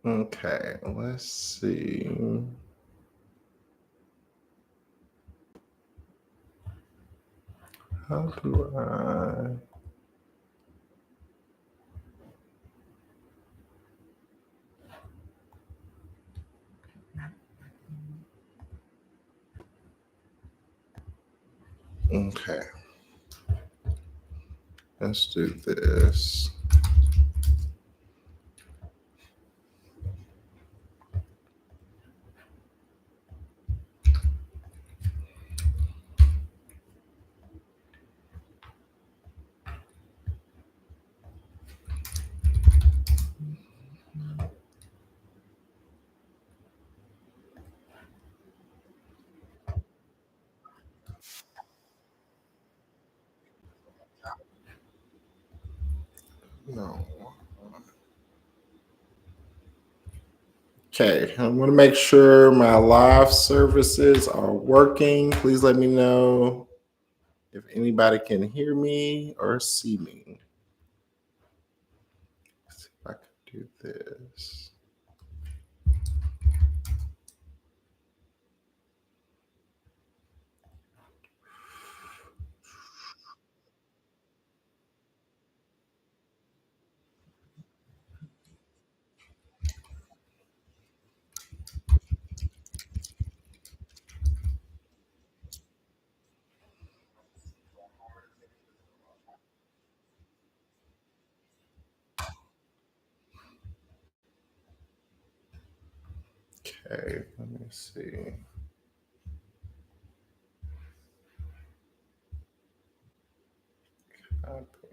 Okay, let's see. How do I? Okay, let's do this. No. Okay, I want to make sure my live services are working. Please let me know if anybody can hear me or see me. Let's see if I can do this. Okay, let me see. Copy.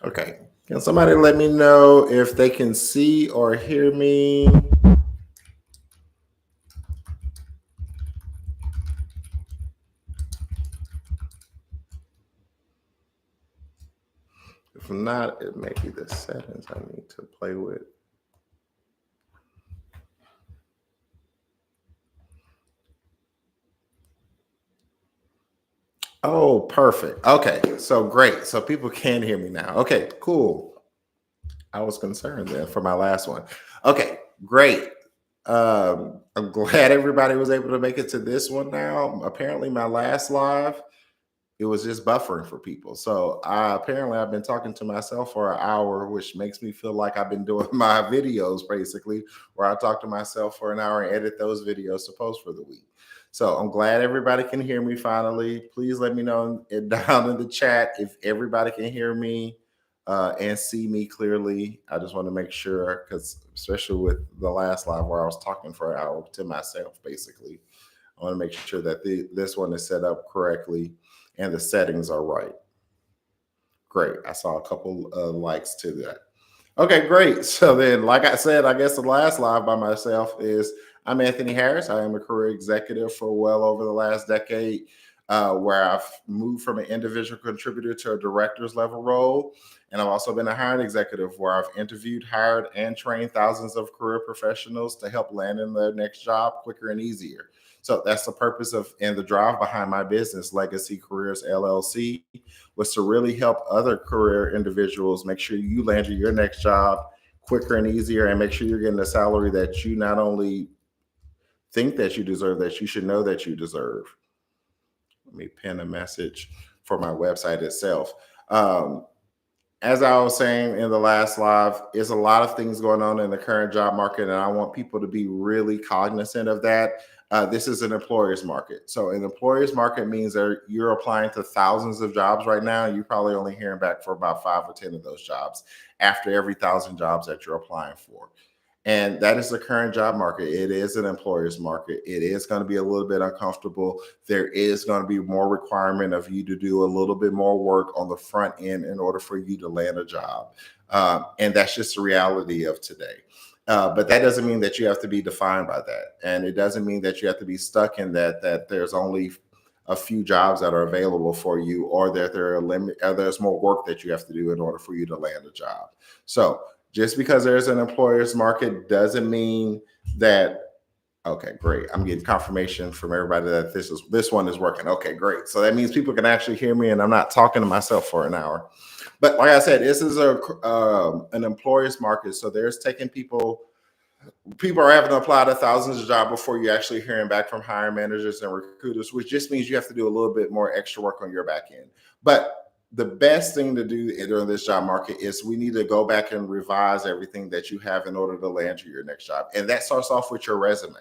Okay, can somebody let me know if they can see or hear me? If not, it may be the settings I need to play with. Oh, perfect. Okay, so great. So people can hear me now. Okay, cool. I was concerned then for my last one. Okay, great. I'm glad everybody was able to make it to this one now. Apparently, my last live, it was just buffering for people. So apparently I've been talking to myself for an hour, which makes me feel like I've been doing my videos basically, where I talk to myself for an hour and edit those videos to post for the week. So I'm glad everybody can hear me finally. Please let me know down in the chat if everybody can hear me and see me clearly. I just want to make sure, because especially with the last live where I was talking for an hour to myself, basically, I want to make sure that this one is set up correctly and the settings are right. Great. I saw a couple likes to that. Okay, great. So then, like I said, I guess the last live by myself is I'm Anthony Harris. I am a career executive for well over the last decade, where I've moved from an individual contributor to a director's level role. And I've also been a hiring executive where I've interviewed, hired, and trained thousands of career professionals to help land in their next job quicker and easier. So that's the purpose of and the drive behind my business, Legacy Careers LLC, was to really help other career individuals make sure you land your next job quicker and easier and make sure you're getting a salary that you not only think that you deserve, that you should know that you deserve. Let me pin a message for my website itself. Um, as I was saying in the last live, there's a lot of things going on in the current job market, and I want people to be really cognizant of that. This is an employer's market. So, an employer's market means that you're applying to thousands of jobs right now. You're probably only hearing back for about 5 or 10 of those jobs after every 1,000 jobs that you're applying for. And that is the current job market. It is an employer's market. It is going to be a little bit uncomfortable. There is going to be more requirement of you to do a little bit more work on the front end in order for you to land a job. And that's just the reality of today. But that doesn't mean that you have to be defined by that. And it doesn't mean that you have to be stuck in that there's only a few jobs that are available for you, or that there's more work that you have to do in order for you to land a job. So just because there's an employer's market doesn't mean that. Okay, great. I'm getting confirmation from everybody that this one is working. Okay, great. So that means people can actually hear me, and I'm not talking to myself for an hour. But like I said, this is an employer's market, so there's taking people are having to apply to thousands of jobs before you actually hearing back from hiring managers and recruiters, which just means you have to do a little bit more extra work on your back end. But the best thing to do during this job market is we need to go back and revise everything that you have in order to land to your next job. And that starts off with your resume.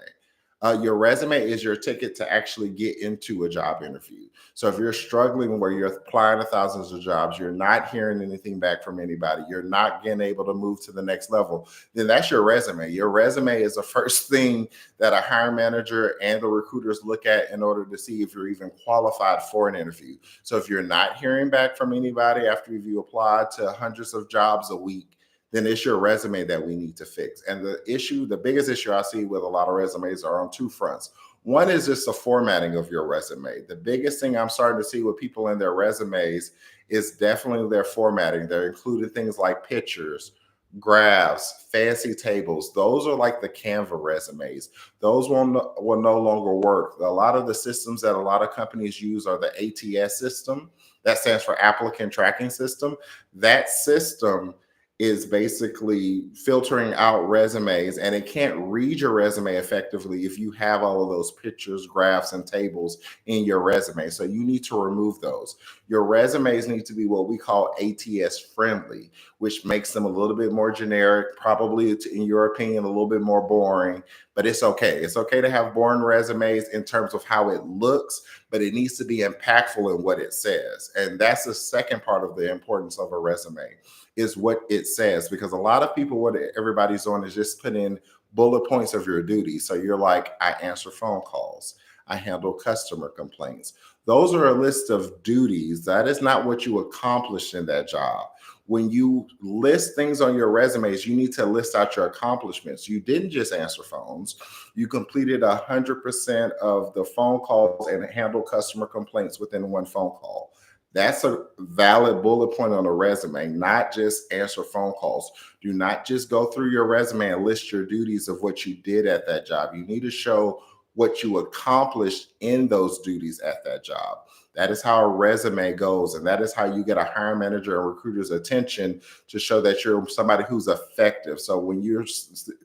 Your resume is your ticket to actually get into a job interview. So if you're struggling where you're applying to thousands of jobs, you're not hearing anything back from anybody, you're not getting able to move to the next level, then that's your resume. Your resume is the first thing that a hiring manager and the recruiters look at in order to see if you're even qualified for an interview. So if you're not hearing back from anybody after you applied to hundreds of jobs a week, then it's your resume that we need to fix. And the biggest issue I see with a lot of resumes are on two fronts. One is just the formatting of your resume. The biggest thing I'm starting to see with people in their resumes is definitely their formatting. They're including things like pictures, graphs, fancy tables. Those are like the Canva resumes. Those will no longer work. A lot of the systems that a lot of companies use are the ATS system. That stands for Applicant Tracking System. That system is basically filtering out resumes, and it can't read your resume effectively if you have all of those pictures, graphs, and tables in your resume. So you need to remove those. Your resumes need to be what we call ATS friendly, which makes them a little bit more generic, probably in your opinion, a little bit more boring, but it's okay. It's okay to have boring resumes in terms of how it looks, but it needs to be impactful in what it says. And that's the second part of the importance of a resume, is what it says, because a lot of people, what everybody's doing is just put in bullet points of your duties. So you're like, I answer phone calls, I handle customer complaints. Those are a list of duties. That is not what you accomplished in that job. When you list things on your resumes, you need to list out your accomplishments. You didn't just answer phones. You completed 100% of the phone calls and handle customer complaints within one phone call. That's a valid bullet point on a resume, not just answer phone calls. Do not just go through your resume and list your duties of what you did at that job. You need to show what you accomplished in those duties at that job. That is how a resume goes. And that is how you get a hiring manager and recruiter's attention, to show that you're somebody who's effective. So when you're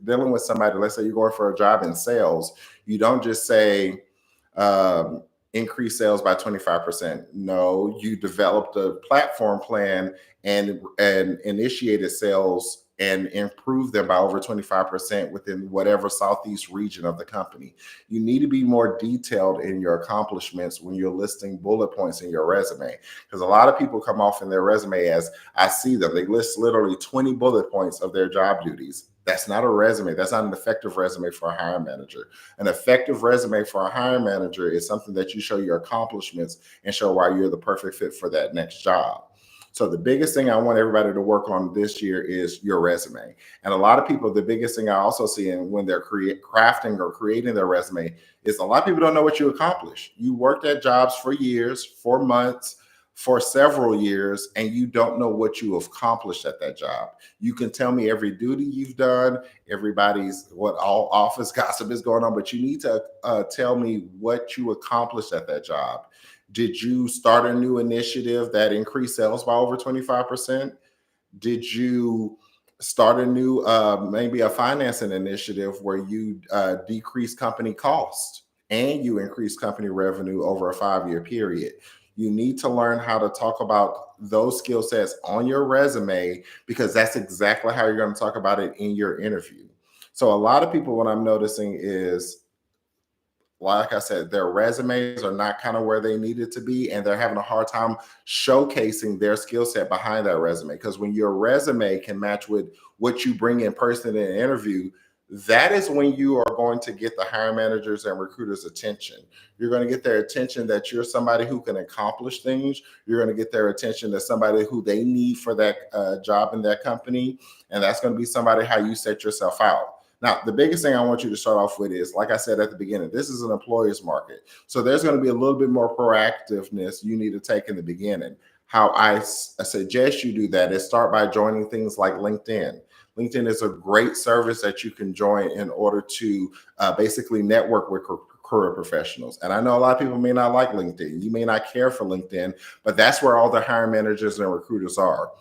dealing with somebody, let's say you're going for a job in sales, you don't just say, increase sales by 25%. No, you developed a platform plan and initiated sales and improved them by over 25% within whatever Southeast region of the company. You need to be more detailed in your accomplishments when you're listing bullet points in your resume, because a lot of people come off in their resume as, I see them, they list literally 20 bullet points of their job duties. That's not a resume. That's not an effective resume for a hiring manager. An effective resume for a hiring manager is something that you show your accomplishments and show why you're the perfect fit for that next job. So the biggest thing I want everybody to work on this year is your resume. And a lot of people, the biggest thing I also see in when they're crafting or creating their resume is a lot of people don't know what you accomplished. You worked at jobs for years, for months, for several years, and you don't know what you have accomplished at that job. You can tell me every duty you've done, what all office gossip is going on, but you need to tell me what you accomplished at that job. Did you start a new initiative that increased sales by over 25%? Did you start a new, maybe a financing initiative where you decrease company cost and you increase company revenue over a 5-year period? You need to learn how to talk about those skill sets on your resume, because that's exactly how you're going to talk about it in your interview. So a lot of people, what I'm noticing is, like I said, their resumes are not kind of where they need it to be, and they're having a hard time showcasing their skill set behind that resume. Because when your resume can match with what you bring in person in an interview, that is when you are going to get the hiring managers and recruiters' attention. You're going to get their attention that you're somebody who can accomplish things. You're going to get their attention that somebody who they need for that job in that company. And that's going to be somebody how you set yourself out. Now, the biggest thing I want you to start off with is, like I said at the beginning, this is an employer's market. So there's going to be a little bit more proactiveness you need to take in the beginning. How I suggest you do that is start by joining things like LinkedIn. LinkedIn is a great service that you can join in order to basically network with career professionals. And I know a lot of people may not like LinkedIn. You may not care for LinkedIn, but that's where all the hiring managers and recruiters are.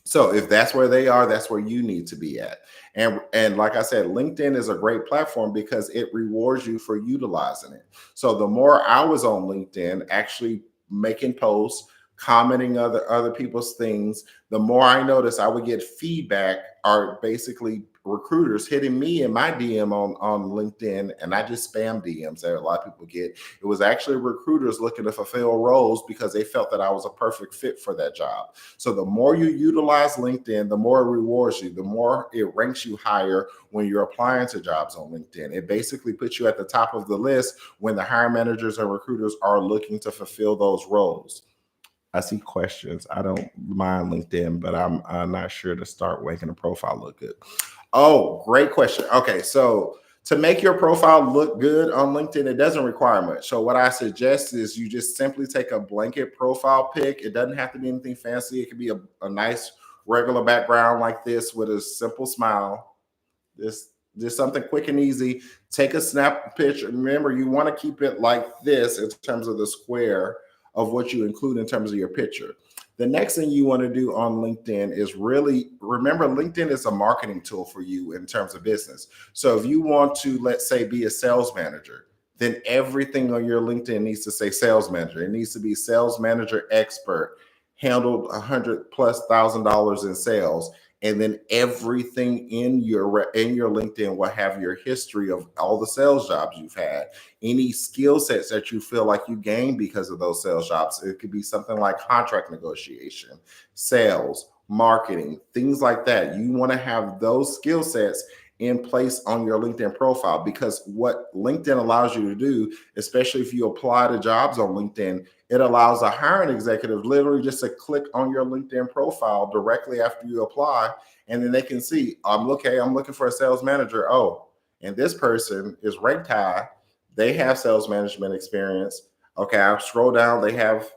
So if that's where they are, that's where you need to be at. And like I said, LinkedIn is a great platform because it rewards you for utilizing it. So the more I was on LinkedIn, actually making posts, commenting other people's things, the more I noticed I would get feedback, or basically recruiters hitting me in my DM on LinkedIn, and I just spam DMs that a lot of people get. It was actually recruiters looking to fulfill roles because they felt that I was a perfect fit for that job. So the more you utilize LinkedIn, the more it rewards you, the more it ranks you higher when you're applying to jobs on LinkedIn. It basically puts you at the top of the list when the hiring managers and recruiters are looking to fulfill those roles. I see questions. I don't mind LinkedIn, but I'm not sure to start making a profile look good. Oh, great question. Okay, so to make your profile look good on LinkedIn, it doesn't require much. So what I suggest is you just simply take a blanket profile pic. It doesn't have to be anything fancy. It could be a nice regular background like this with a simple smile. This just something quick and easy. Take a snap picture. Remember, you want to keep it like this in terms of the square of what you include in terms of your picture. The next thing you want to do on LinkedIn is really remember LinkedIn is a marketing tool for you in terms of business. So if you want to, let's say, be a sales manager, then everything on your LinkedIn needs to say sales manager. It needs to be sales manager expert, handled $100,000+ in sales. And then everything in your LinkedIn will have your history of all the sales jobs you've had, any skill sets that you feel like you gained because of those sales jobs. It could be something like contract negotiation, sales, marketing, things like that. You want to have those skill sets in place on your LinkedIn profile, because what LinkedIn allows you to do, especially if you apply to jobs on LinkedIn, it allows a hiring executive literally just to click on your LinkedIn profile directly after you apply, and then they can see, I'm looking for a sales manager. Oh, and this person is ranked high. They have sales management experience. Okay, I scroll down. They have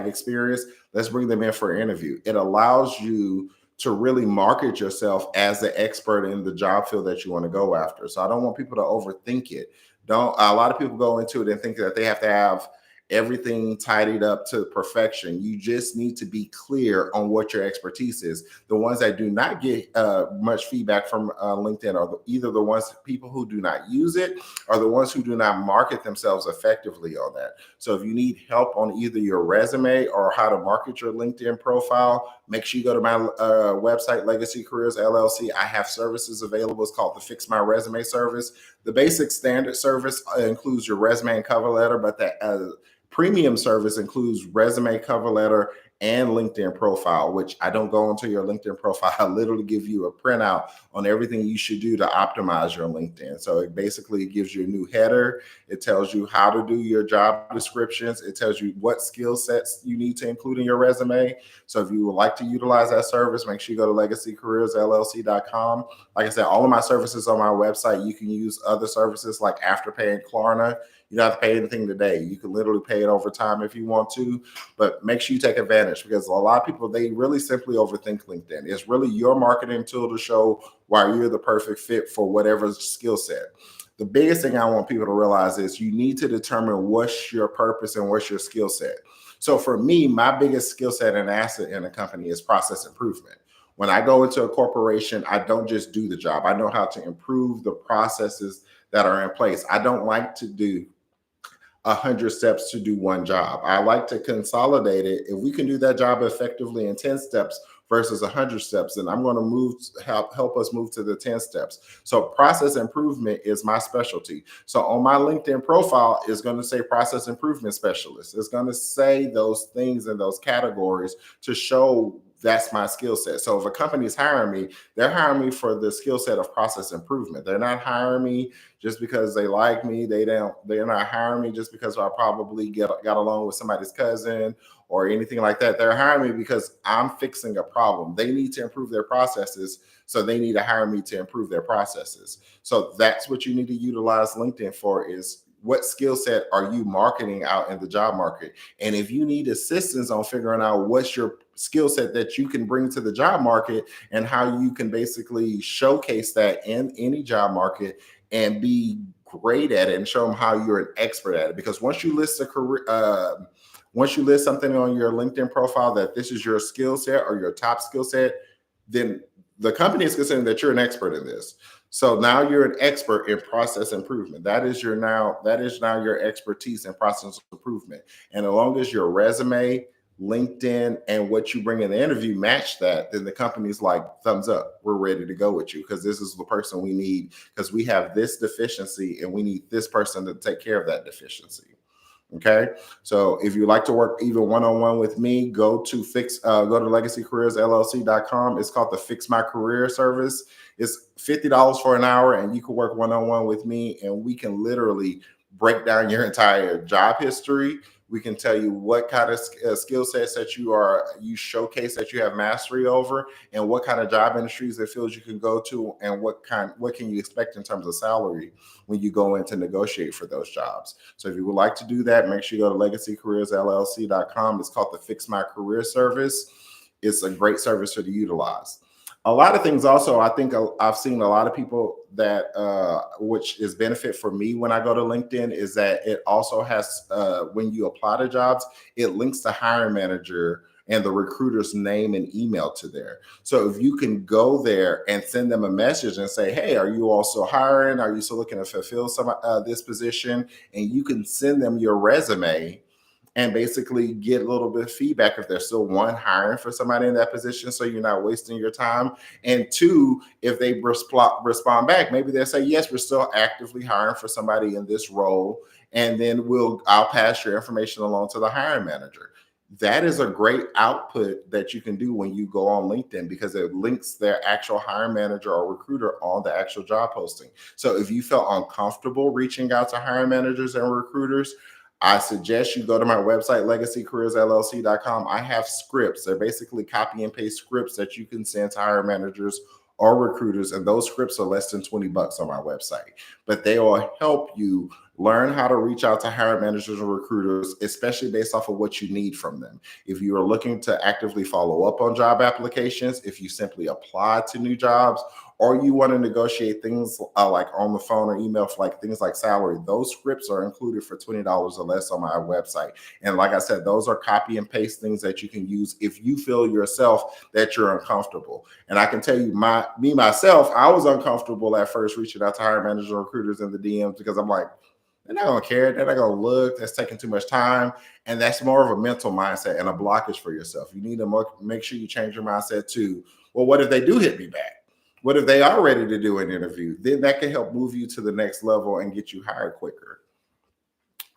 experience. Let's bring them in for an interview. It allows you to really market yourself as the expert in the job field that you want to go after. So I don't want people to overthink it. Don't A lot of people go into it and think that they have to have everything tidied up to perfection. You just need to be clear on what your expertise is. The ones that do not get much feedback from LinkedIn are either the ones, people who do not use it, or the ones who do not market themselves effectively on that. So if you need help on either your resume or how to market your LinkedIn profile, make sure you go to my website, Legacy Careers LLC. I have services available. It's called the Fix My Resume service. The basic standard service includes your resume and cover letter, but the premium service includes resume, cover letter, and LinkedIn profile, which I don't go into your LinkedIn profile. I literally give you a printout on everything you should do to optimize your LinkedIn. So it basically gives you a new header. It tells you how to do your job descriptions. It tells you what skill sets you need to include in your resume. So if you would like to utilize that service, make sure you go to legacycareersllc.com. Like I said, all of my services on my website. You can use other services like Afterpay and Klarna. You don't have to pay anything today. You can literally pay it over time if you want to, but make sure you take advantage, because a lot of people, they really simply overthink LinkedIn. It's really your marketing tool to show why you're the perfect fit for whatever skill set. The biggest thing I want people to realize is you need to determine what's your purpose and what's your skill set. So for me, my biggest skill set and asset in a company is process improvement. When I go into a corporation, I don't just do the job. I know how to improve the processes that are in place. I don't like to do 100 steps to do one job. I like to consolidate it. If we can do that job effectively in 10 steps versus 100 steps, then I'm going to help us move to the 10 steps. So process improvement is my specialty. So on my LinkedIn profile is going to say process improvement specialist. It's going to say those things in those categories to show that's my skill set. So if a company is hiring me, they're hiring me for the skill set of process improvement. They're not hiring me just because they like me. They're not hiring me just because I probably got along with somebody's cousin or anything like that. They're hiring me because I'm fixing a problem. They need to improve their processes, so they need to hire me to improve their processes. So that's what you need to utilize LinkedIn for, is what skill set are you marketing out in the job market? And if you need assistance on figuring out what's your skill set that you can bring to the job market and how you can basically showcase that in any job market and be great at it and show them how you're an expert at it. Because once you list a career, once you list something on your LinkedIn profile that this is your skill set or your top skill set, then the company is considering that you're an expert in this. So now you're an expert in process improvement. That is now your expertise in process improvement. And as long as your resume, LinkedIn, and what you bring in the interview match that, then the company's like, thumbs up, we're ready to go with you, because this is the person we need, because we have this deficiency and we need this person to take care of that deficiency. Okay. So if you'd like to work even one-on-one with me, go to legacycareersllc.com. It's called the Fix My Career service. It's $50 for an hour, and you can work one-on-one with me, and we can literally break down your entire job history. We can tell you what kind of skill sets that you showcase that you have mastery over, and what kind of job industries and fields you can go to, and what can you expect in terms of salary when you go in to negotiate for those jobs. So if you would like to do that, make sure you go to legacycareersllc.com. It's called the Fix My Career service. It's a great service to utilize. A lot of things also, I think I've seen a lot of people that, which is benefit for me when I go to LinkedIn, is that it also has, when you apply to jobs, it links the hiring manager and the recruiter's name and email to there. So if you can go there and send them a message and say, hey, are you also hiring? Are you still looking to fulfill this position? And you can send them your resume and basically get a little bit of feedback if they're still, one, hiring for somebody in that position, so you're not wasting your time. And two, if they respond back, maybe they'll say, yes, we're still actively hiring for somebody in this role. And then I'll pass your information along to the hiring manager. That is a great output that you can do when you go on LinkedIn, because it links their actual hiring manager or recruiter on the actual job posting. So if you felt uncomfortable reaching out to hiring managers and recruiters, I suggest you go to my website, legacycareersllc.com. I have scripts. They're basically copy and paste scripts that you can send to hiring managers or recruiters. And those scripts are less than $20 on my website, but they will help you learn how to reach out to hiring managers and recruiters, especially based off of what you need from them. If you are looking to actively follow up on job applications, if you simply apply to new jobs, or you want to negotiate things like on the phone or email for like things like salary, those scripts are included for $20 or less on my website. And like I said, those are copy and paste things that you can use if you feel yourself that you're uncomfortable. And I can tell you, myself, I was uncomfortable at first reaching out to hiring managers and recruiters in the DMs, because I'm like, they're not going to care. They're not going to look. That's taking too much time. And that's more of a mental mindset and a blockage for yourself. You need to make sure you change your mindset to, well, what if they do hit me back? What if they are ready to do an interview? Then that can help move you to the next level and get you hired quicker.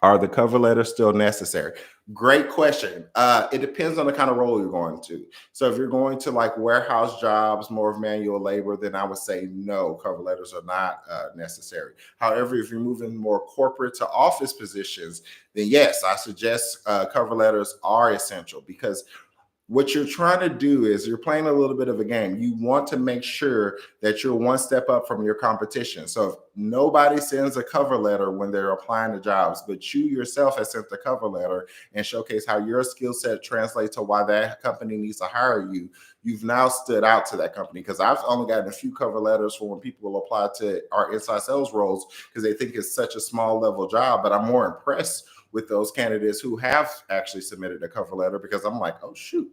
Are the cover letters still necessary? Great question. It depends on the kind of role you're going to. So if you're going to like warehouse jobs, more of manual labor, then I would say no, cover letters are not necessary. However, if you're moving more corporate to office positions, then yes, I suggest cover letters are essential, because what you're trying to do is you're playing a little bit of a game. You want to make sure that you're one step up from your competition. So if nobody sends a cover letter when they're applying to jobs, but you yourself have sent the cover letter and showcase how your skill set translates to why that company needs to hire you, you've now stood out to that company. Because I've only gotten a few cover letters for when people will apply to our inside sales roles because they think it's such a small level job, but I'm more impressed with those candidates who have actually submitted a cover letter, because I'm like, oh, shoot.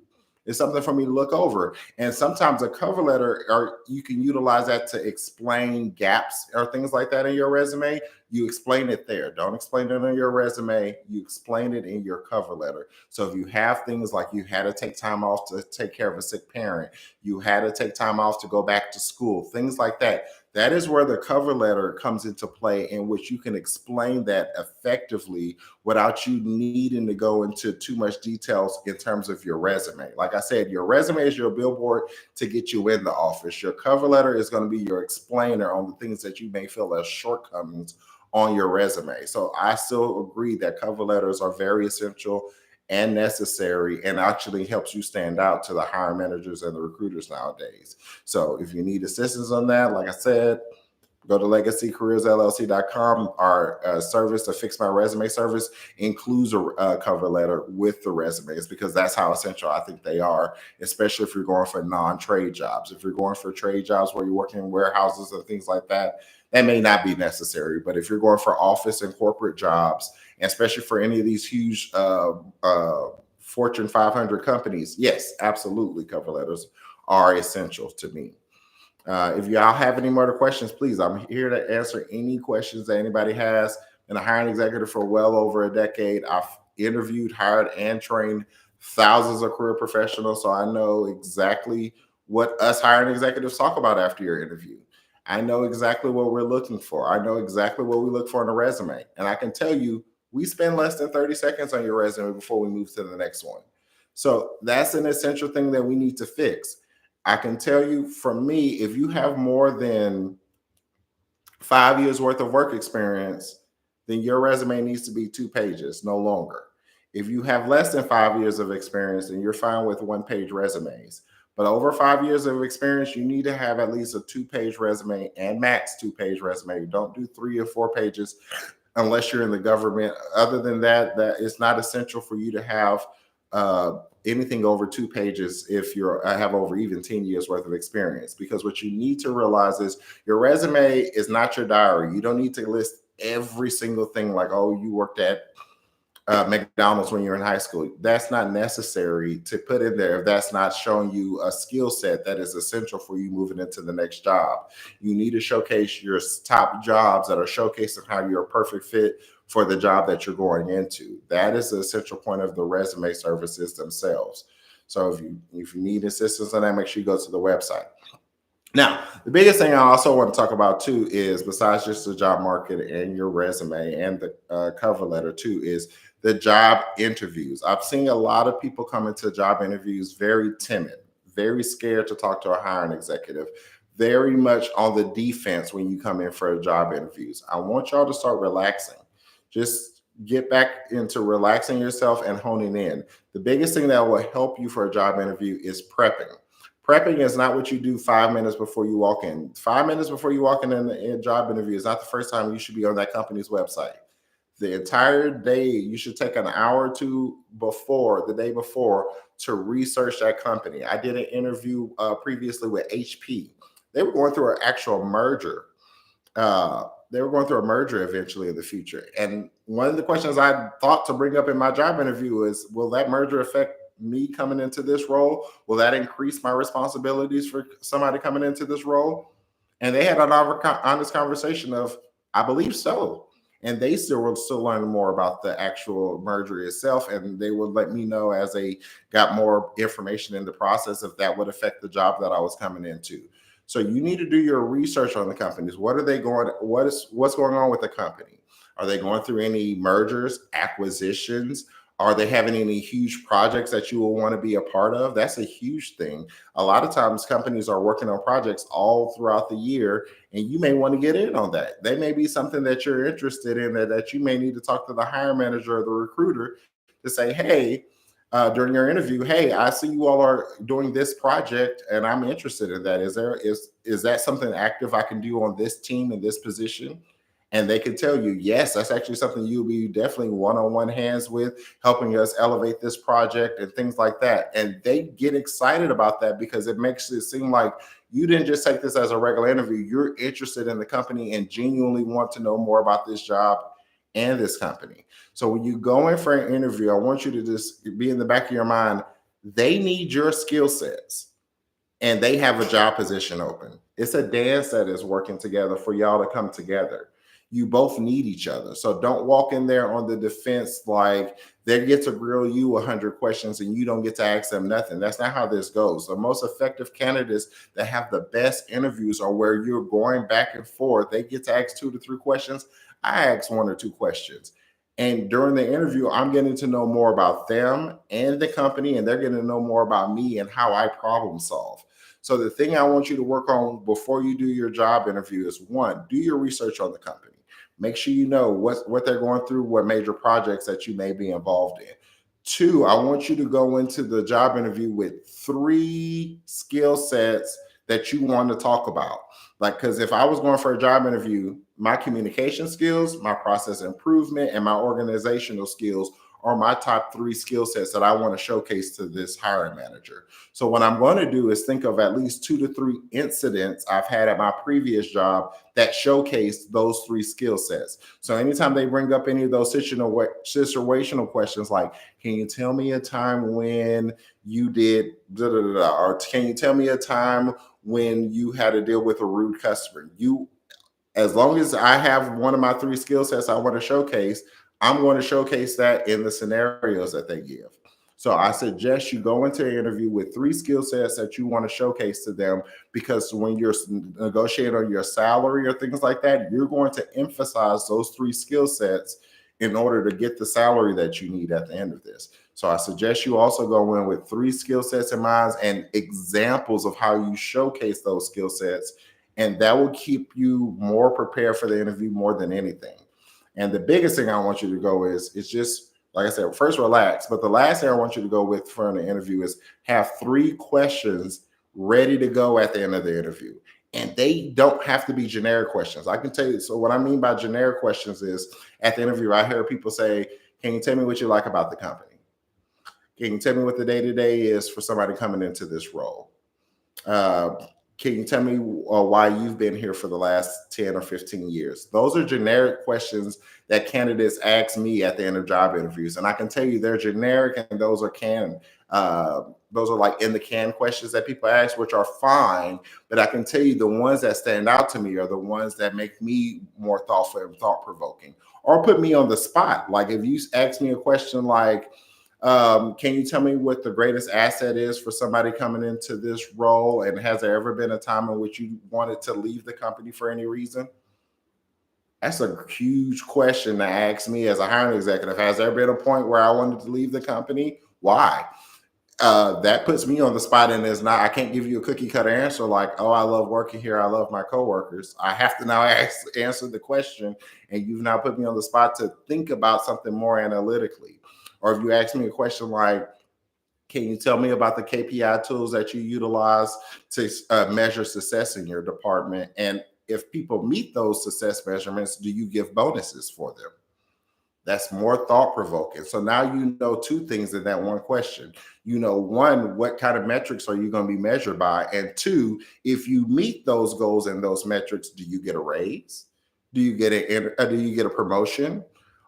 It's something for me to look over. And sometimes a cover letter, or you can utilize that to explain gaps or things like that in your resume. you explain it there. Don't explain it on your resume. You explain it in your cover letter. So if you have things like you had to take time off to take care of a sick parent, you had to take time off to go back to school, things like that. That is where the cover letter comes into play, in which you can explain that effectively without you needing to go into too much details in terms of your resume. Like I said, your resume is your billboard to get you in the office. Your cover letter is going to be your explainer on the things that you may feel as shortcomings on your resume. So I still agree that cover letters are very essential and necessary, and actually helps you stand out to the hiring managers and the recruiters nowadays. So if you need assistance on that, like I said, go to legacycareersllc.com. Our service, the Fix My Resume service, includes a cover letter with the resumes, because that's how essential I think they are, especially if you're going for non-trade jobs. If you're going for trade jobs where you're working in warehouses and things like that, that may not be necessary. But if you're going for office and corporate jobs, and especially for any of these huge Fortune 500 companies, yes, absolutely, cover letters are essential to me. If y'all have any more questions, please, I'm here to answer any questions that anybody has. Been a hiring executive for well over a decade. I've interviewed, hired, and trained thousands of career professionals, so I know exactly what us hiring executives talk about after your interview. I know exactly what we're looking for. I know exactly what we look for in a resume. And I can tell you, we spend less than 30 seconds on your resume before we move to the next one. So that's an essential thing that we need to fix. I can tell you, for me, if you have more than 5 years worth of work experience, then your resume needs to be 2 pages, no longer. If you have less than 5 years of experience, then you're fine with 1-page resumes. But over 5 years of experience, you need to have at least a 2-page resume, and max 2-page resume. Don't do 3 or 4 pages unless you're in the government. Other than that, that it's not essential for you to have anything over 2 pages if you're have over even 10 years worth of experience. Because what you need to realize is your resume is not your diary. You don't need to list every single thing, like, oh, you worked at McDonald's when you're in high school. That's not necessary to put in there if that's not showing you a skill set that is essential for you moving into the next job. You need to showcase your top jobs that are showcasing how you're a perfect fit for the job that you're going into. That is the essential point of the resume services themselves. So if you need assistance on that, make sure you go to the website. Now, the biggest thing I also want to talk about too is, besides just the job market and your resume and the cover letter too, is the job interviews. I've seen a lot of people come into job interviews very timid, very scared to talk to a hiring executive, very much on the defense when you come in for job interviews. I want y'all to start relaxing. Just get back into relaxing yourself and honing in. The biggest thing that will help you for a job interview is prepping. Prepping is not what you do 5 minutes before you walk in. 5 minutes before you walk in a job interview is not the first time you should be on that company's website. The entire day, you should take an hour or two before, the day before, to research that company. I did an interview previously with HP. They were going through an actual merger. They were going through a merger eventually in the future. And one of the questions I thought to bring up in my job interview is, will that merger affect me coming into this role? Will that increase my responsibilities for somebody coming into this role? And they had an honest conversation of, I believe so. And they were still learning more about the actual merger itself. And they would let me know as they got more information in the process if that would affect the job that I was coming into. So you need to do your research on the companies. What are they going? What's going on with the company? Are they going through any mergers, acquisitions? Are they having any huge projects that you will want to be a part of? That's a huge thing. A lot of times companies are working on projects all throughout the year, and you may want to get in on that. They may be something that you're interested in, that you may need to talk to the hiring manager or the recruiter to say, hey, during your interview, hey, I see you all are doing this project and I'm interested in that. Is that something active I can do on this team in this position? And they can tell you, yes, that's actually something you'll be definitely one-on-one hands with, helping us elevate this project and things like that. And they get excited about that because it makes it seem like you didn't just take this as a regular interview. You're interested in the company and genuinely want to know more about this job and this company. So when you go in for an interview, I want you to just be in the back of your mind, they need your skill sets and they have a job position open. It's a dance that is working together for y'all to come together. You both need each other. So don't walk in there on the defense like they get to grill you 100 questions and you don't get to ask them nothing. That's not how this goes. The most effective candidates that have the best interviews are where you're going back and forth. They get to ask 2 to 3 questions. I ask 1 or 2 questions. And during the interview, I'm getting to know more about them and the company, and they're getting to know more about me and how I problem solve. So the thing I want you to work on before you do your job interview is, one, do your research on the company. Make sure you know what they're going through, what major projects that you may be involved in. Two, I want you to go into the job interview with 3 skill sets that you want to talk about. Like, because if I was going for a job interview, my communication skills, my process improvement, and my organizational skills are my top 3 skill sets that I want to showcase to this hiring manager. So what I'm going to do is think of at least 2 to 3 incidents I've had at my previous job that showcase those 3 skill sets. So anytime they bring up any of those situational questions like, can you tell me a time when you did da, da, da, da, or can you tell me a time when you had to deal with a rude customer? As long as I have one of my 3 skill sets I want to showcase, I'm going to showcase that in the scenarios that they give. So I suggest you go into an interview with 3 skill sets that you want to showcase to them, because when you're negotiating on your salary or things like that, you're going to emphasize those 3 skill sets in order to get the salary that you need at the end of this. So I suggest you also go in with 3 skill sets in mind and examples of how you showcase those skill sets, and that will keep you more prepared for the interview more than anything. And the biggest thing I want you to go is just, like I said, first relax. But the last thing I want you to go with for an interview is have 3 questions ready to go at the end of the interview. And they don't have to be generic questions. I can tell you. So what I mean by generic questions is, at the interview, I hear people say, can you tell me what you like about the company? Can you tell me what the day-to-day is for somebody coming into this role? Uh, can you tell me why you've been here for the last 10 or 15 years? Those are generic questions that candidates ask me at the end of job interviews. And I can tell you they're generic, and those are like in the can questions that people ask, which are fine. But I can tell you the ones that stand out to me are the ones that make me more thoughtful and thought provoking, or put me on the spot. Like if you ask me a question like, can you tell me what the greatest asset is for somebody coming into this role? And has there ever been a time in which you wanted to leave the company for any reason? That's a huge question to ask me as a hiring executive. Has there been a point where I wanted to leave the company? Why? That puts me on the spot, and is not, I can't give you a cookie cutter answer like, oh, I love working here, I love my coworkers. I have to now answer the question, and you've now put me on the spot to think about something more analytically. Or if you ask me a question like, can you tell me about the KPI tools that you utilize to measure success in your department? And if people meet those success measurements, do you give bonuses for them? That's more thought provoking. So now you know 2 things in that one question. You know, one, what kind of metrics are you going to be measured by? And 2, if you meet those goals and those metrics, do you get a raise? Do you get a promotion?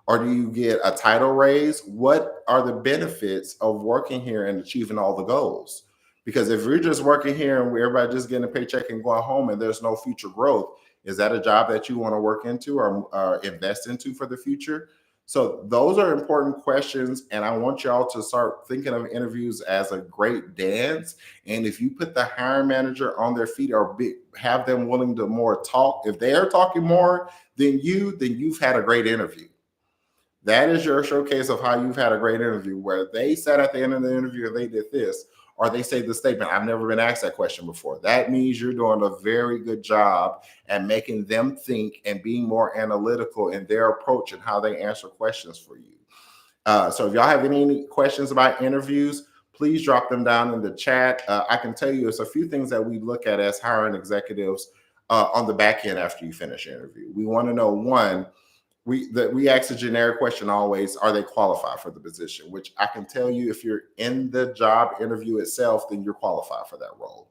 Or do you get a title raise? What are the benefits of working here and achieving all the goals? Because if you're just working here and everybody just getting a paycheck and going home and there's no future growth, is that a job that you want to work into or invest into for the future? So those are important questions, and I want y'all to start thinking of interviews as a great dance. And if you put the hiring manager on their feet, or have them willing to more talk, if they are talking more than you've had a great interview. That is your showcase of how you've had a great interview, where they sat at the end of the interview and they did this, or they say the statement, I've never been asked that question before. That means you're doing a very good job at making them think and being more analytical in their approach and how they answer questions for you. So if y'all have any questions about interviews, please drop them down in the chat. I can tell you it's a few things that we look at as hiring executives on the back end after you finish an interview. We want to know, one, we ask a generic question always, are they qualified for the position? Which I can tell you, if you're in the job interview itself, then you're qualified for that role.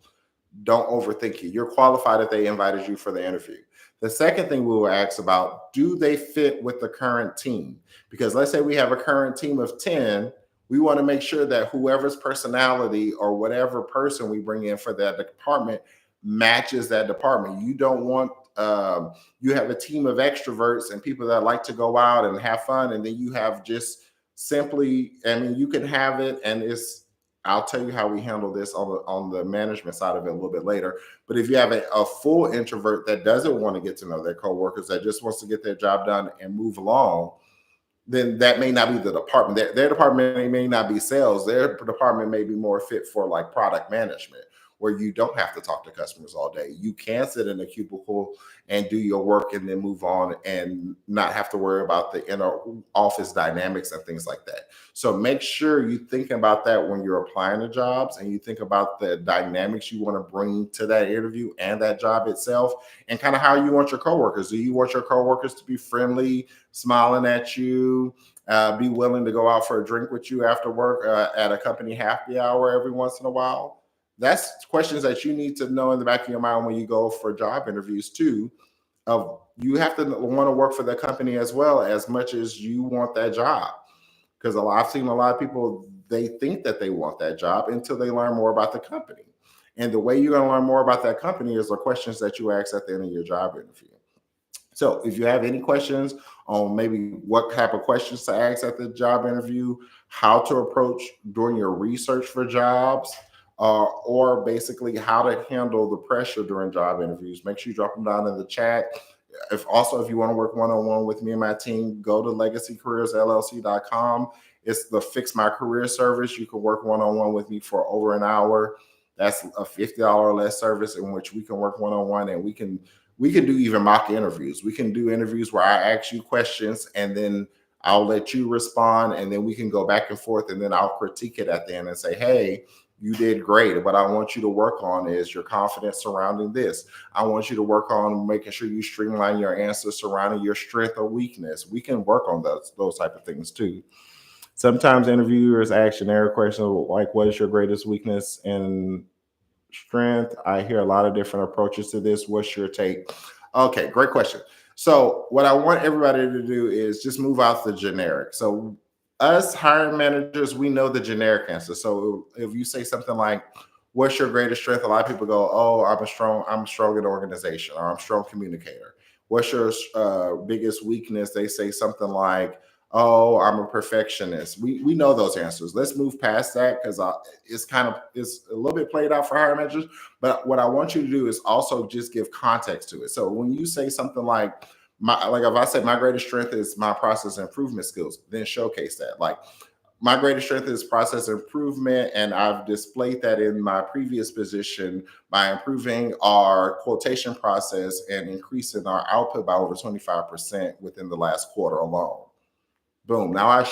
Don't overthink it. You're qualified if they invited you for the interview. The second thing we will ask about, do they fit with the current team? Because let's say we have a current team of 10, we want to make sure that whoever's personality or whatever person we bring in for that department matches that department. You don't want You have a team of extroverts and people that like to go out and have fun, and then you have just simply, I mean, you can have it, and it's, I'll tell you how we handle this on the management side of it a little bit later. But if you have a full introvert that doesn't want to get to know their coworkers, that just wants to get their job done and move along, then that may not be the department. Their department may not be sales. Their department may be more fit for like product management, where you don't have to talk to customers all day. You can sit in a cubicle and do your work and then move on and not have to worry about the inner office dynamics and things like that. So make sure you think about that when you're applying to jobs, and you think about the dynamics you want to bring to that interview and that job itself, and kind of how you want your coworkers. Do you want your coworkers to be friendly, smiling at you, be willing to go out for a drink with you after work at a company happy hour every once in a while? That's questions that you need to know in the back of your mind when you go for job interviews too. Of, you have to want to work for the company as much as you want that job. Because I've seen a lot of people, they think that they want that job until they learn more about the company. And the way you're going to learn more about that company is the questions that you ask at the end of your job interview. So if you have any questions on maybe what type of questions to ask at the job interview, how to approach doing your research for jobs, or basically how to handle the pressure during job interviews, make sure you drop them down in the chat. If you want to work one-on-one with me and my team, go to legacycareersllc.com. It's the Fix My Career service. You can work one-on-one with me for over an hour. That's a $50 or less service in which we can work one-on-one, and we can do even mock interviews. We can do interviews where I ask you questions and then I'll let you respond, and then we can go back and forth, and then I'll critique it at the end and say, hey, you did great. What I want you to work on is your confidence surrounding this. I want you to work on making sure you streamline your answers surrounding your strength or weakness. We can work on those type of things too. Sometimes interviewers ask generic questions like, what is your greatest weakness and strength? I hear a lot of different approaches to this. What's your take? Okay, great question. So what I want everybody to do is just move out the generic. So us hiring managers, we know the generic answer. So if you say something like, what's your greatest strength? A lot of people go, oh, I'm strong in organization, or I'm a strong communicator. What's your biggest weakness? They say something like, oh, I'm a perfectionist. We know those answers. Let's move past that, because it's a little bit played out for hiring managers. But what I want you to do is also just give context to it. So when you say something like if I said my greatest strength is my process improvement skills, then showcase that. Like, my greatest strength is process improvement, and I've displayed that in my previous position by improving our quotation process and increasing our output by over 25% within the last quarter alone. Boom. Now I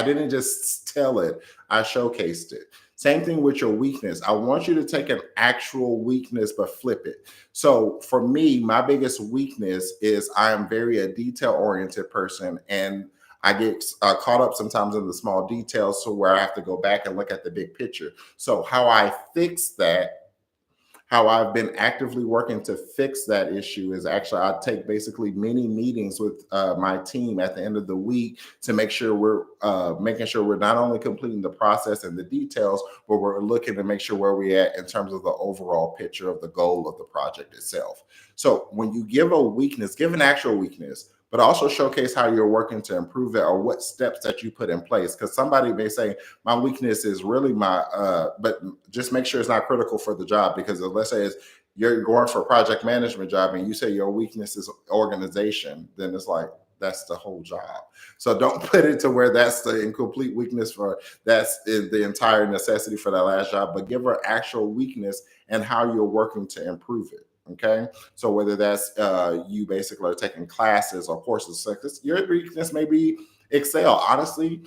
didn't just tell it, I showcased it. Same thing with your weakness. I want you to take an actual weakness, but flip it. So for me, my biggest weakness is I am very a detail-oriented person, and I get caught up sometimes in the small details, so where I have to go back and look at the big picture. So how I fix that, how I've been actively working to fix that issue, is actually I take basically many meetings with my team at the end of the week to make sure we're making sure we're not only completing the process and the details, but we're looking to make sure where we're at in terms of the overall picture of the goal of the project itself. So when you give a weakness, give an actual weakness, but also showcase how you're working to improve it, or what steps that you put in place. Because somebody may say, my weakness is really but just make sure it's not critical for the job. Because let's say you're going for a project management job and you say your weakness is organization, then it's like, that's the whole job. So don't put it to where that's the incomplete weakness that's the entire necessity for that last job, but give her actual weakness and how you're working to improve it. Okay, so whether that's you basically are taking classes or courses, so your weakness may be Excel. Honestly,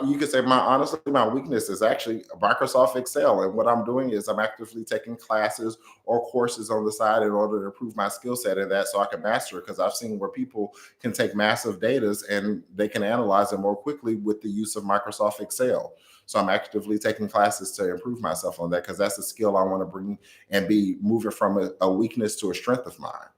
you could say my weakness is actually Microsoft Excel, and what I'm doing is I'm actively taking classes or courses on the side in order to improve my skill set in that, so I can master it. Because I've seen where people can take massive data and they can analyze it more quickly with the use of Microsoft Excel. So I'm actively taking classes to improve myself on that, because that's a skill I want to bring and be moving from a weakness to a strength of mine.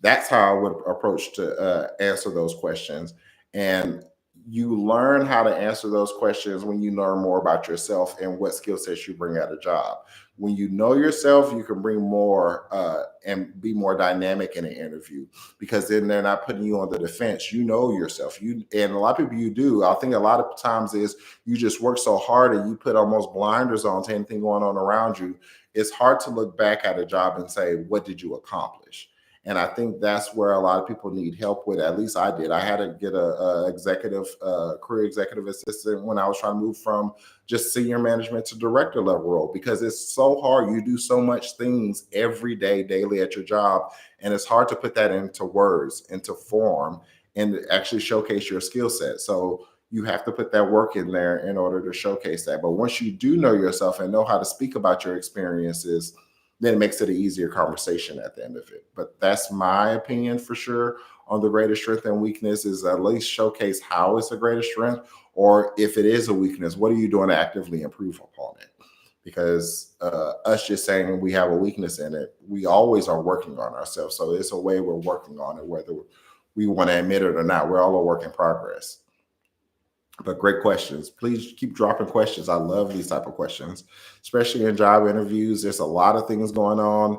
That's how I would approach to answer those questions. And you learn how to answer those questions when you learn more about yourself and what skill sets you bring at a job. When you know yourself, you can bring more and be more dynamic in an interview, because then they're not putting you on the defense. You know yourself. You and a lot of people, you do. I think a lot of times is you just work so hard and you put almost blinders on to anything going on around you. It's hard to look back at a job and say, what did you accomplish? And I think that's where a lot of people need help with. At least I did. I had to get a executive, career executive assistant when I was trying to move from just senior management to director level role, because it's so hard. You do so much things every day, daily at your job, and it's hard to put that into words, into form, and actually showcase your skill set. So you have to put that work in there in order to showcase that. But once you do know yourself and know how to speak about your experiences, then it makes it an easier conversation at the end of it. But that's my opinion for sure on the greatest strength and weakness, is at least showcase how it's a greatest strength, or if it is a weakness, what are you doing to actively improve upon it? Because us just saying we have a weakness in it, we always are working on ourselves. So it's a way we're working on it, whether we want to admit it or not. We're all a work in progress. But great questions. Please keep dropping questions. I love these type of questions, especially in job interviews. There's a lot of things going on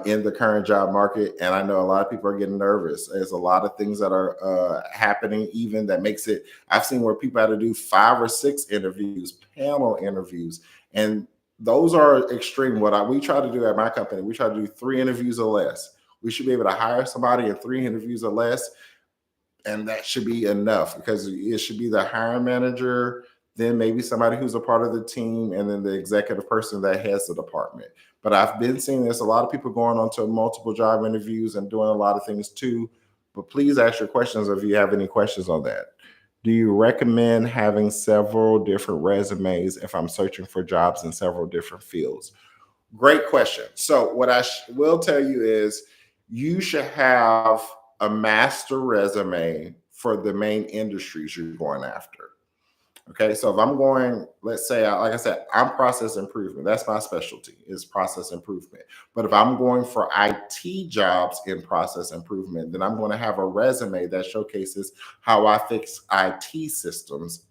in the current job market, and I know a lot of people are getting nervous. There's a lot of things that are happening, even that makes it. I've seen where people had to do 5 or 6 interviews, panel interviews, and those are extreme. We try to do at my company, we try to do 3 interviews or less. We should be able to hire somebody in 3 interviews or less, and that should be enough, because it should be the hiring manager, then maybe somebody who's a part of the team, and then the executive person that heads the department. But I've been seeing there's a lot of people going on to multiple job interviews and doing a lot of things too. But please ask your questions if you have any questions on that. Do you recommend having several different resumes if I'm searching for jobs in several different fields? Great question. So what I will tell you is you should have a master resume for the main industries you're going after. Okay, so if I'm going, let's say, like I said, I'm process improvement. That's my specialty, is process improvement. But if I'm going for IT jobs in process improvement, then I'm going to have a resume that showcases how I fix IT systems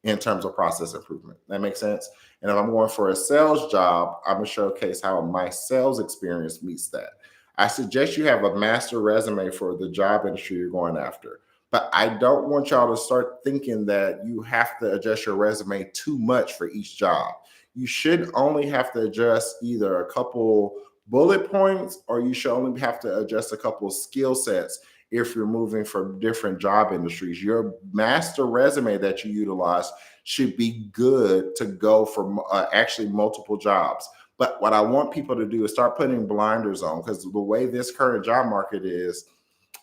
in terms of process improvement. That makes sense? And if I'm going for a sales job, I'm going to showcase how my sales experience meets that. I suggest you have a master resume for the job industry you're going after. But I don't want y'all to start thinking that you have to adjust your resume too much for each job. You should only have to adjust either a couple bullet points, or you should only have to adjust a couple of skill sets if you're moving from different job industries. Your master resume that you utilize should be good to go for actually multiple jobs. But what I want people to do is start putting blinders on, because the way this current job market is,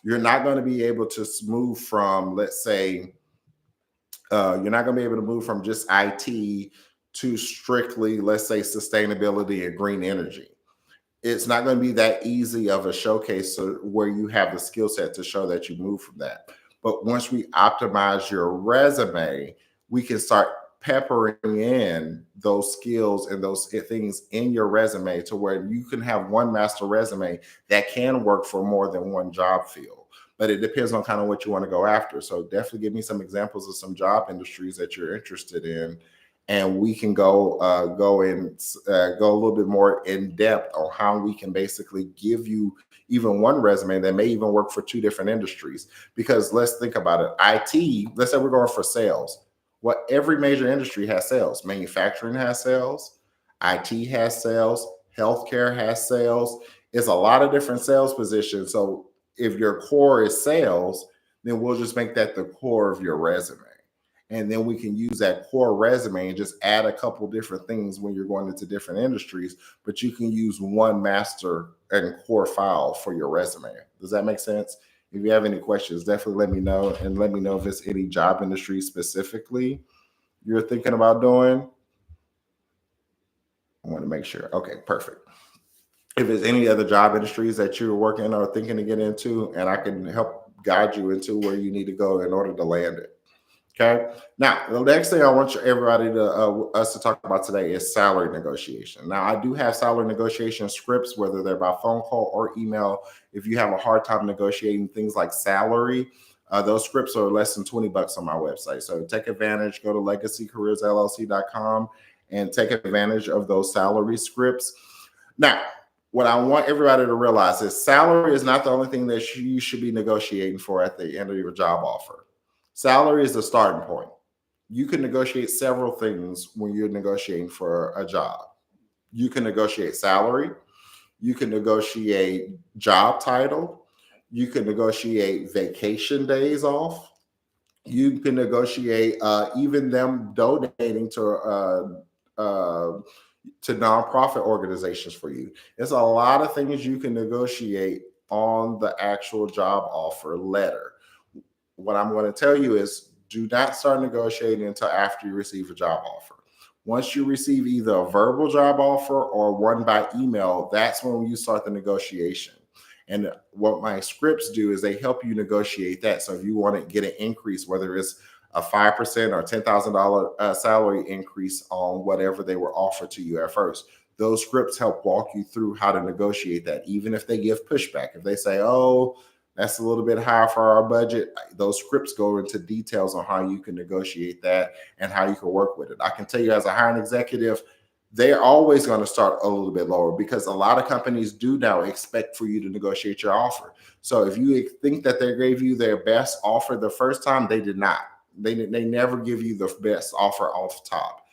you're not going to be able to move from, let's say, you're not going to be able to move from just IT to strictly, let's say, sustainability and green energy. It's not going to be that easy of a showcase where you have the skill set to show that you move from that. But once we optimize your resume, we can start peppering in those skills and those things in your resume to where you can have one master resume that can work for more than one job field. But it depends on kind of what you want to go after. So definitely give me some examples of some job industries that you're interested in, and we can go go a little bit more in depth on how we can basically give you even one resume that may even work for 2 different industries. Because let's think about it. IT, let's say we're going for sales. What every major industry has sales. Manufacturing has sales, IT has sales, healthcare has sales. It's a lot of different sales positions. So if your core is sales, then we'll just make that the core of your resume. And then we can use that core resume and just add a couple different things when you're going into different industries, but you can use one master and core file for your resume. Does that make sense? If you have any questions, definitely let me know, and let me know if it's any job industry specifically you're thinking about doing. I want to make sure. Okay, perfect. If there's any other job industries that you're working or thinking to get into, and I can help guide you into where you need to go in order to land it. Okay. Now, the next thing I want everybody to us to talk about today is salary negotiation. Now, I do have salary negotiation scripts, whether they're by phone call or email. If you have a hard time negotiating things like salary, Those scripts are less than $20 on my website. So take advantage, go to legacycareersllc.com and take advantage of those salary scripts. Now, what I want everybody to realize is salary is not the only thing that you should be negotiating for at the end of your job offer. Salary is the starting point. You can negotiate several things when you're negotiating for a job. You can negotiate salary, you can negotiate job title, you can negotiate vacation days off, you can negotiate even them donating to nonprofit organizations for you. There's a lot of things you can negotiate on the actual job offer letter. What I'm going to tell you is do not start negotiating until after you receive a job offer. Once you receive either a verbal job offer or one by email, that's when you start the negotiation. And what my scripts do is they help you negotiate that. So if you want to get an increase, whether it's a 5% or $10,000 salary increase on whatever they were offered to you at first, those scripts help walk you through how to negotiate that, even if they give pushback. If they say, oh, that's a little bit high for our budget, those scripts go into details on how you can negotiate that and how you can work with it. I can tell you as a hiring executive, they're always going to start a little bit lower because a lot of companies do now expect for you to negotiate your offer. So if you think that they gave you their best offer the first time, they did not. They never give you the best offer off top.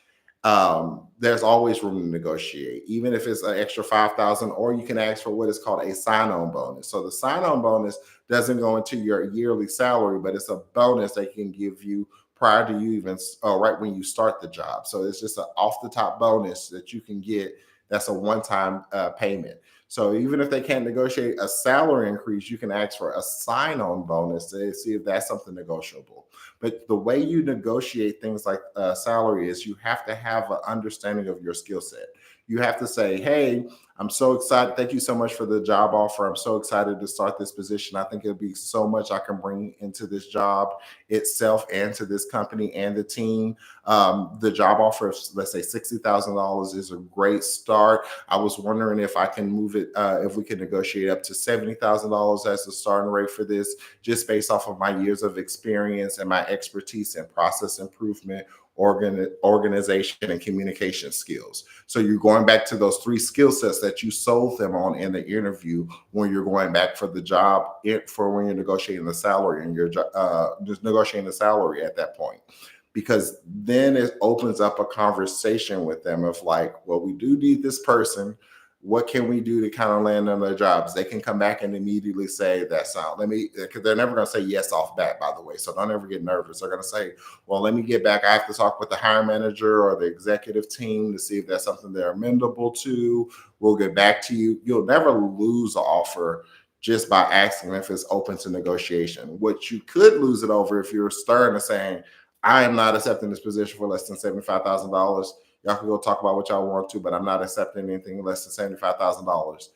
There's always room to negotiate, even if it's an extra 5,000, or you can ask for what is called a sign-on bonus. So the sign-on bonus doesn't go into your yearly salary, but it's a bonus they can give you prior to you even right when you start the job. So it's just an off-the-top bonus that you can get. That's a one-time payment. So even if they can't negotiate a salary increase, you can ask for a sign-on bonus to see if that's something negotiable. But the way you negotiate things like salary is you have to have an understanding of your skill set. You have to say, hey, I'm so excited. Thank you so much for the job offer. I'm so excited to start this position. I think it'll be so much I can bring into this job itself and to this company and the team. The job offer of, let's say, $60,000 is a great start. I was wondering if I can move it, if we can negotiate up to $70,000 as the starting rate for this, just based off of my years of experience and my expertise in process improvement, organization, and communication skills. So you're going back to those three skill sets that you sold them on in the interview when you're going back for the job, for when you're negotiating the salary and you're just negotiating the salary at that point. Because then it opens up a conversation with them of like, well, we do need this person. What can we do to kind of land on their jobs? They can come back and immediately say that sound. Because they're never going to say yes off bat, by the way. So don't ever get nervous. They're going to say, well, let me get back. I have to talk with the hiring manager or the executive team to see if that's something they're amenable to. We'll get back to you. You'll never lose an offer just by asking if it's open to negotiation. What you could lose it over if you're stern and saying, I am not accepting this position for less than $75,000. Y'all can go talk about what y'all want to, but I'm not accepting anything less than $75,000.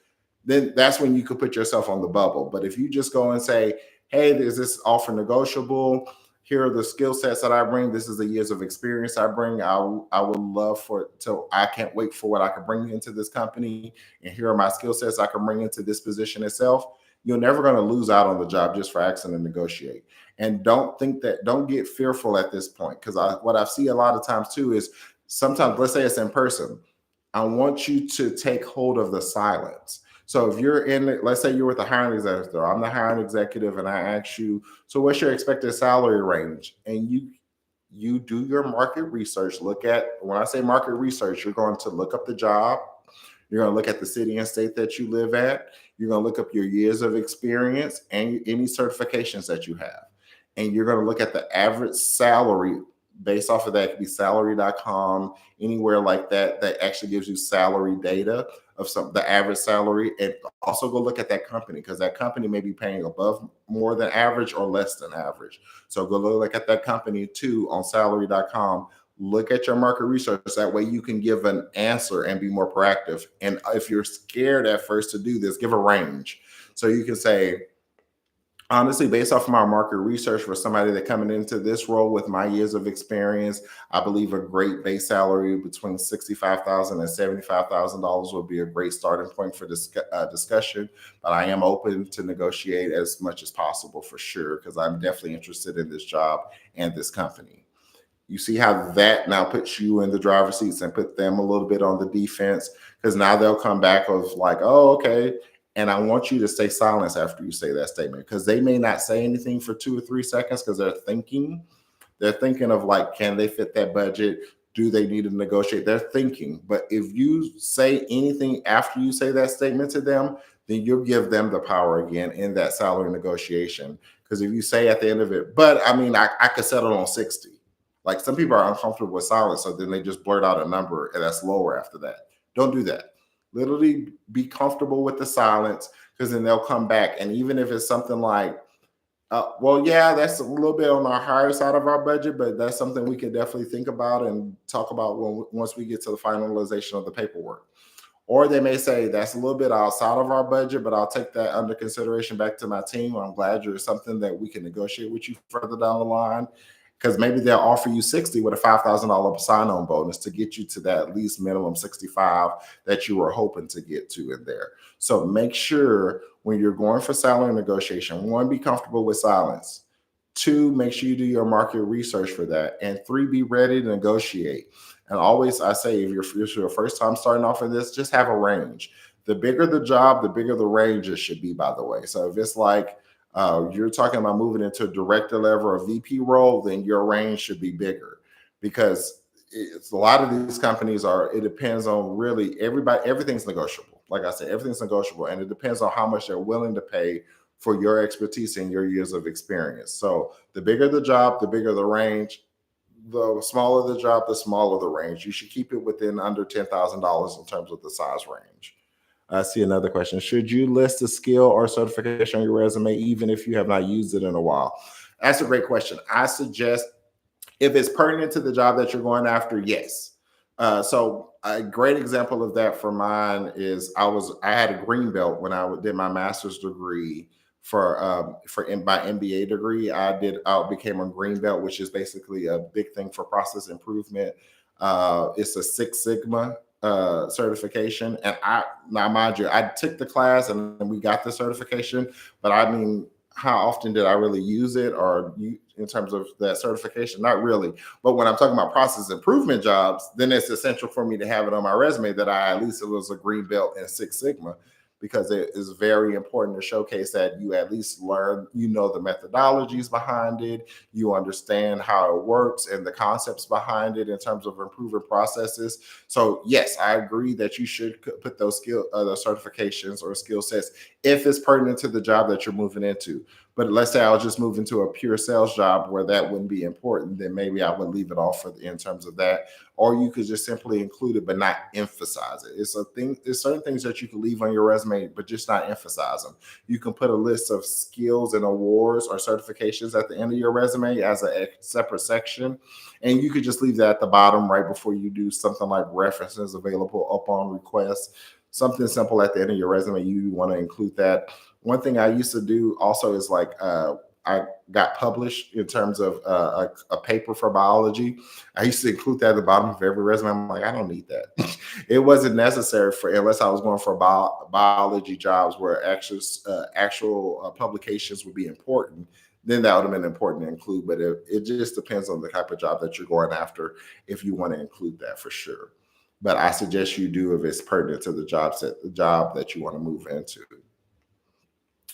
Then that's when you could put yourself on the bubble. But if you just go and say, hey, is this offer negotiable? Here are the skill sets that I bring. This is the years of experience I bring. I would love for it to, I can't wait for what I can bring into this company. And here are my skill sets I can bring into this position itself. You're never going to lose out on the job just for asking to negotiate. And don't get fearful at this point. Because what I see a lot of times too is sometimes, let's say it's in person, I want you to take hold of the silence. So if you're let's say you're with the hiring executive, I'm the hiring executive, and I ask you, so what's your expected salary range? And you do your market research. When I say market research, you're going to look up the job. You're going to look at the city and state that you live at. You're going to look up your years of experience and any certifications that you have. And you're going to look at the average salary based off of that. It could be salary.com, anywhere like that actually gives you salary data of the average salary. And also go look at that company, because that company may be paying above more than average or less than average. So go look at that company too on salary.com. Look at your market research. That way you can give an answer and be more proactive. And if you're scared at first to do this, give a range. So you can say, Honestly, based off of my market research for somebody that coming into this role with my years of experience, I believe a great base salary between $65,000 and $75,000 would be a great starting point for this discussion. But I am open to negotiate as much as possible for sure, because I'm definitely interested in this job and this company. You see how that now puts you in the driver's seats and put them a little bit on the defense, because now they'll come back of like, oh, okay. And I want you to stay silent after you say that statement, because they may not say anything for 2 or 3 seconds because they're thinking. They're thinking of like, can they fit that budget? Do they need to negotiate? They're thinking. But if you say anything after you say that statement to them, then you'll give them the power again in that salary negotiation. Because if you say at the end of it, but I mean, I could settle on 60. Like some people are uncomfortable with silence, so then they just blurt out a number and that's lower after that. Don't do that. Literally be comfortable with the silence, because then they'll come back. And even if it's something like, well, yeah, that's a little bit on our higher side of our budget, but that's something we could definitely think about and talk about once we get to the finalization of the paperwork. Or they may say that's a little bit outside of our budget, but I'll take that under consideration back to my team. I'm glad you're something that we can negotiate with you further down the line, because maybe they'll offer you 60 with a $5,000 sign-on bonus to get you to that at least minimum 65 that you were hoping to get to in there. So make sure when you're going for salary negotiation, one, be comfortable with silence. Two, make sure you do your market research for that. And three, be ready to negotiate. And always, I say, if you're your first time starting off in this, just have a range. The bigger the job, the bigger the range it should be, by the way. So if it's like you're talking about moving into a director level or VP role, then your range should be bigger, because it's a lot of these companies are, it depends on really everybody, everything's negotiable. Like I said, everything's negotiable, and it depends on how much they're willing to pay for your expertise and your years of experience. So the bigger the job, the bigger the range. The smaller the job, the smaller the range. You should keep it within under $10,000 in terms of the size range. I see another question. Should you list a skill or certification on your resume, even if you have not used it in a while? That's a great question. I suggest, if it's pertinent to the job that you're going after, yes. So a great example of that for mine is I had a green belt when I did my master's degree for my MBA degree. I became a green belt, which is basically a big thing for process improvement. It's a Six Sigma certification, and now mind you, I took the class and we got the certification, but I mean, how often did I really use it, or in terms of that certification? Not really. But when I'm talking about process improvement jobs, then it's essential for me to have it on my resume that I at least was a green belt in Six Sigma, because it is very important to showcase that you at least learn, the methodologies behind it, you understand how it works and the concepts behind it in terms of improving processes. So yes, I agree that you should put those those certifications or skill sets if it's pertinent to the job that you're moving into. But let's say I was just moving to a pure sales job where that wouldn't be important, then maybe I would leave it off in terms of that. Or you could just simply include it but not emphasize it. It's a thing. There's certain things that you can leave on your resume but just not emphasize them. You can put a list of skills and awards or certifications at the end of your resume as a separate section, and you could just leave that at the bottom right before you do something like references available upon request. Something simple at the end of your resume, you want to include that. One thing I used to do also is like I got published in terms of a paper for biology. I used to include that at the bottom of every resume. I'm like, I don't need that. It wasn't necessary for, unless I was going for biology jobs where actual publications would be important. Then that would have been important to include. But it just depends on the type of job that you're going after if you want to include that for sure. But I suggest you do if it's pertinent to the job that you want to move into.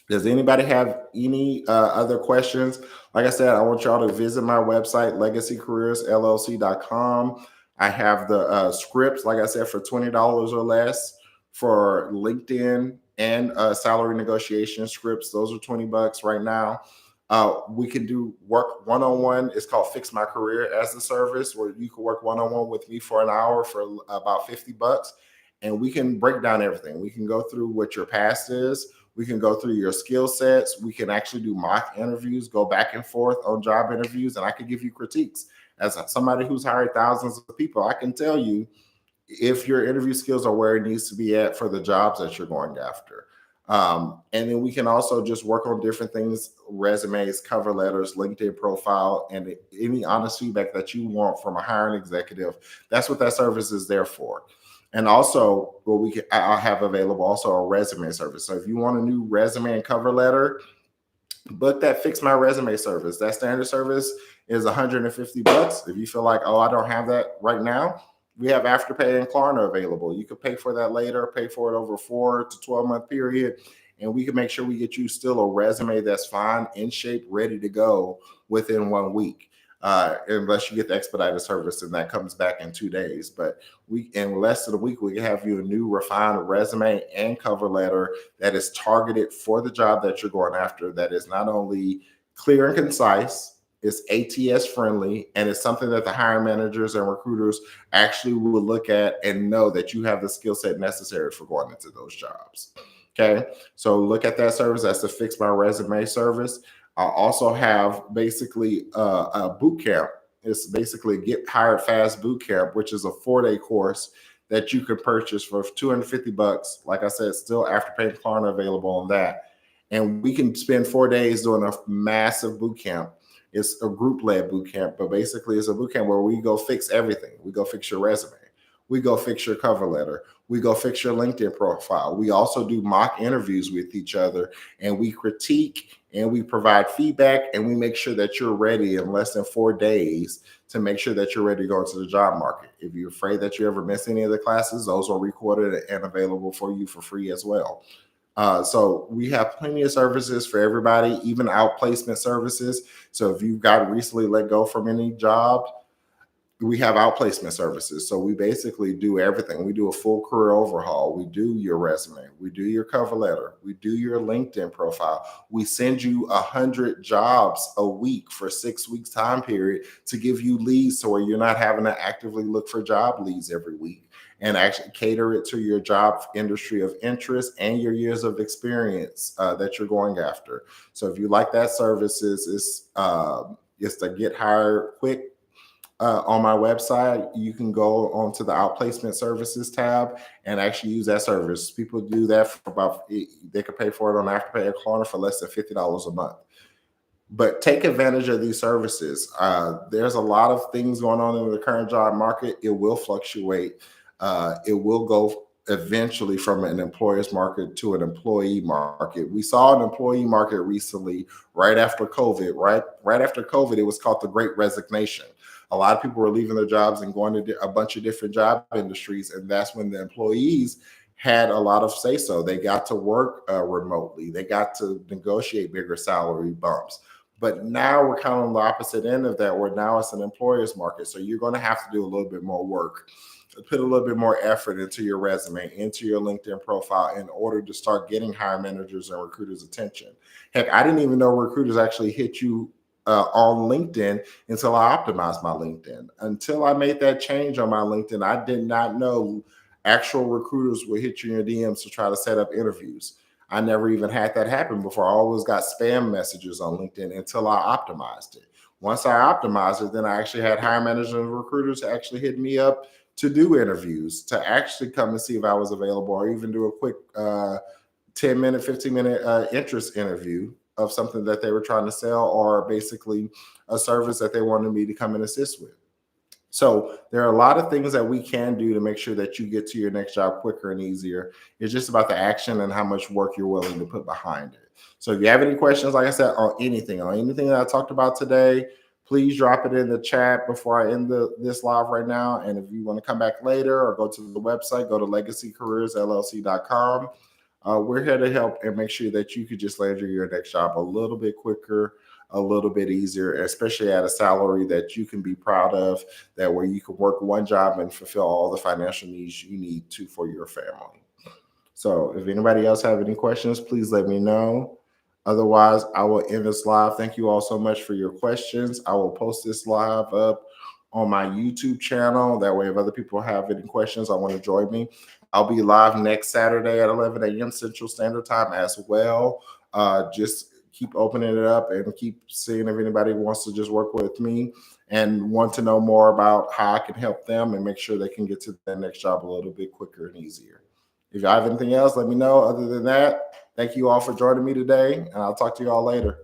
Does anybody have any other questions? Like I said, I want y'all to visit my website, legacycareersllc.com. I have the scripts, like I said, for $20 or less for LinkedIn and salary negotiation scripts. Those are $20 right now. We can do work one-on-one. It's called Fix My Career as a service, where you can work one-on-one with me for an hour for about $50. And we can break down everything. We can go through what your past is. We can go through your skill sets. We can actually do mock interviews, go back and forth on job interviews, and I can give you critiques. As somebody who's hired thousands of people, I can tell you if your interview skills are where it needs to be at for the jobs that you're going after. And then we can also just work on different things: resumes, cover letters, LinkedIn profile, and any honest feedback that you want from a hiring executive. That's what that service is there for. And also, what I'll have available also a resume service. So if you want a new resume and cover letter, book that Fix My Resume service. That standard service is $150. If you feel like, oh, I don't have that right now, we have Afterpay and Klarna available. You could pay for that later, pay for it over a 4 to 12 month period, and we can make sure we get you still a resume that's fine, in shape, ready to go within 1 week. Unless you get the expedited service, and that comes back in 2 days. But we, in less than a week, we can have you a new refined resume and cover letter that is targeted for the job that you're going after. That is not only clear and concise, it's ATS friendly, and it's something that the hiring managers and recruiters actually will look at and know that you have the skill set necessary for going into those jobs. Okay, so look at that service. That's the Fix My Resume service. I also have basically a boot camp. It's basically Get Hired Fast boot camp, which is a 4-day course that you can purchase for $250. Like I said, still Afterpay and Klarna available on that. And we can spend 4 days doing a massive boot camp. It's a group-led boot camp, but basically it's a boot camp where we go fix everything. We go fix your resume. We go fix your cover letter. We go fix your LinkedIn profile. We also do mock interviews with each other, and we critique and we provide feedback, and we make sure that you're ready in less than 4 days to make sure that you're ready to go into the job market. If you're afraid that you ever miss any of the classes, those are recorded and available for you for free as well. So we have plenty of services for everybody, even outplacement services. So if you've got recently let go from any job, we have outplacement services. So we basically do everything. We do a full career overhaul. We do your resume. We do your cover letter. We do your LinkedIn profile. We send you 100 jobs a week for 6 weeks time period to give you leads, so where you're not having to actively look for job leads every week, and actually cater it to your job industry of interest and your years of experience that you're going after. So if you like that services, it's the Get Hired Quick. On my website, you can go onto the outplacement services tab and actually use that service. People do that for they could pay for it on Afterpay or Klarna for less than $50 a month. But take advantage of these services. There's a lot of things going on in the current job market. It will fluctuate. It will go eventually from an employer's market to an employee market. We saw an employee market recently, right after COVID. Right after COVID, it was called the Great Resignation. A lot of people were leaving their jobs and going to a bunch of different job industries, and that's when the employees had a lot of say so. They got to work remotely. They got to negotiate bigger salary bumps. But now we're kind of on the opposite end of that, where now it's an employer's market. So you're going to have to do a little bit more work, put a little bit more effort into your resume, into your LinkedIn profile, in order to start getting hiring managers and recruiters' attention. Heck, I didn't even know recruiters actually hit you on LinkedIn until I optimized my LinkedIn. Until I made that change on my LinkedIn, I did not know actual recruiters would hit you in your DMs to try to set up interviews. I never even had that happen before. I always got spam messages on LinkedIn until I optimized it. Once I optimized it, then I actually had hiring managers and recruiters actually hit me up to do interviews, to actually come and see if I was available, or even do a quick 10-minute, 15-minute interest interview of something that they were trying to sell, or basically a service that they wanted me to come and assist with. So there are a lot of things that we can do to make sure that you get to your next job quicker and easier. It's just about the action and how much work you're willing to put behind it. So if you have any questions, like I said, on anything that I talked about today, please drop it in the chat before I end this live right now. And if you want to come back later or go to the website, go to legacycareersllc.com. We're here to help and make sure that you could just land your next job a little bit quicker, a little bit easier, especially at a salary that you can be proud of, that where you can work one job and fulfill all the financial needs you need to for your family. So if anybody else have any questions, please let me know. Otherwise, I will end this live. Thank you all so much for your questions. I will post this live up on my YouTube channel. That way, if other people have any questions, I want to join me. I'll be live next Saturday at 11 a.m. Central Standard Time as well. Just keep opening it up and keep seeing if anybody wants to just work with me and want to know more about how I can help them and make sure they can get to their next job a little bit quicker and easier. If you have anything else, let me know. Other than that, Thank you all for joining me today, and I'll talk to you all later.